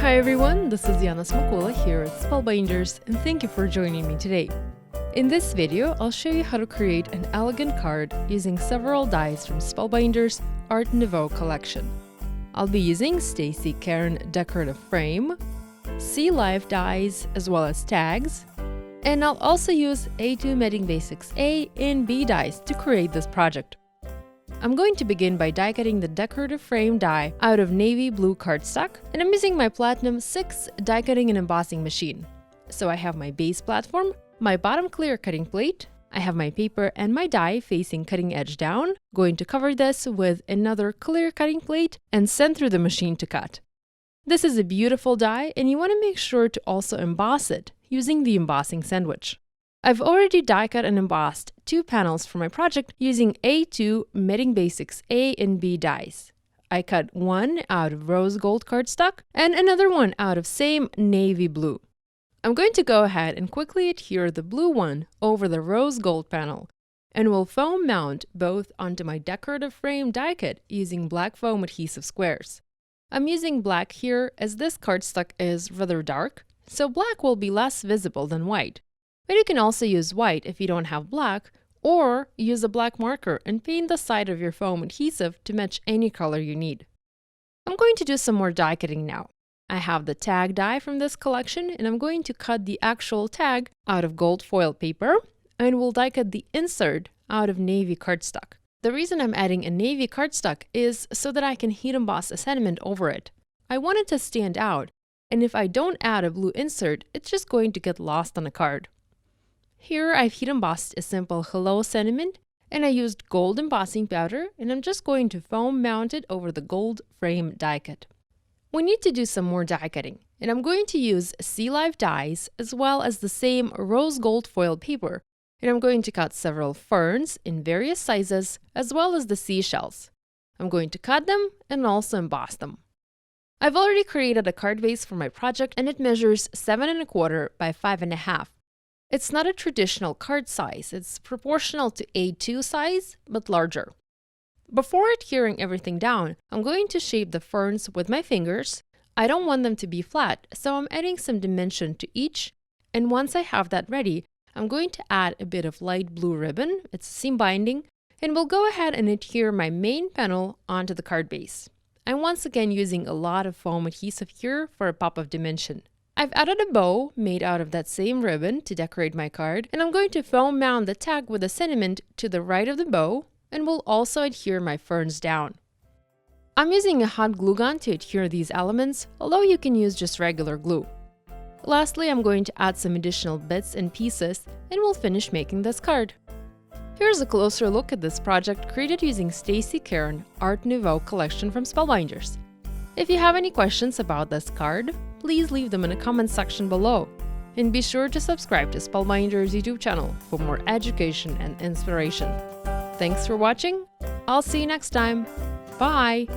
Hi everyone, this is Art Nouveau here at Spellbinders, and thank you for joining me today. In this video, I'll show you how to create an elegant card using several dies from Spellbinders' Art Nouveau Collection. I'll be using Stacy Karen decorative frame, Sea Life dies as well as tags, and I'll also use A2 Medding Basics A and B dies to create this project. I'm going to begin by die cutting the decorative frame die out of navy blue cardstock, and I'm using my Platinum 6 die cutting and embossing machine. So I have my base platform, my bottom clear cutting plate, I have my paper and my die facing cutting edge down, going to cover this with another clear cutting plate and send through the machine to cut. This is a beautiful die, and you want to make sure to also emboss it using the embossing sandwich. I've already die cut and embossed 2 panels for my project using A2 Medding Basics A and B dies. I cut one out of rose gold cardstock and another one out of same navy blue. I'm going to go ahead and quickly adhere the blue one over the rose gold panel, and will foam mount both onto my decorative frame die cut using black foam adhesive squares. I'm using black here as this cardstock is rather dark, so black will be less visible than white. But you can also use white if you don't have black, or use a black marker and paint the side of your foam adhesive to match any color you need. I'm going to do some more die cutting now. I have the tag die from this collection, and I'm going to cut the actual tag out of gold foil paper, and will die cut the insert out of navy cardstock. The reason I'm adding a navy cardstock is so that I can heat emboss a sentiment over it. I want it to stand out, and if I don't add a blue insert, it's just going to get lost on a card. Here I've heat embossed a simple hello sentiment, and I used gold embossing powder, and I'm just going to foam mount it over the gold frame die cut. We need to do some more die cutting, and I'm going to use Sea Life dies as well as the same rose gold foil paper, and I'm going to cut several ferns in various sizes as well as the seashells. I'm going to cut them and also emboss them. I've already created a card base for my project, and it measures 7 1/4 by 5 1/2. It's not a traditional card size, it's proportional to A2 size, but larger. Before adhering everything down, I'm going to shape the ferns with my fingers. I don't want them to be flat, so I'm adding some dimension to each, and once I have that ready, I'm going to add a bit of light blue ribbon, it's seam binding, and we'll go ahead and adhere my main panel onto the card base. I'm once again using a lot of foam adhesive here for a pop of dimension. I've added a bow made out of that same ribbon to decorate my card, and I'm going to foam mount the tag with a sentiment to the right of the bow, and will also adhere my ferns down. I'm using a hot glue gun to adhere these elements, although you can use just regular glue. Lastly, I'm going to add some additional bits and pieces, and we'll finish making this card. Here's a closer look at this project created using Stacy Karen Art Nouveau Collection from Spellbinders. If you have any questions about this card, please leave them in the comment section below. And be sure to subscribe to Spellbinders' YouTube channel for more education and inspiration. Thanks for watching. I'll see you next time. Bye!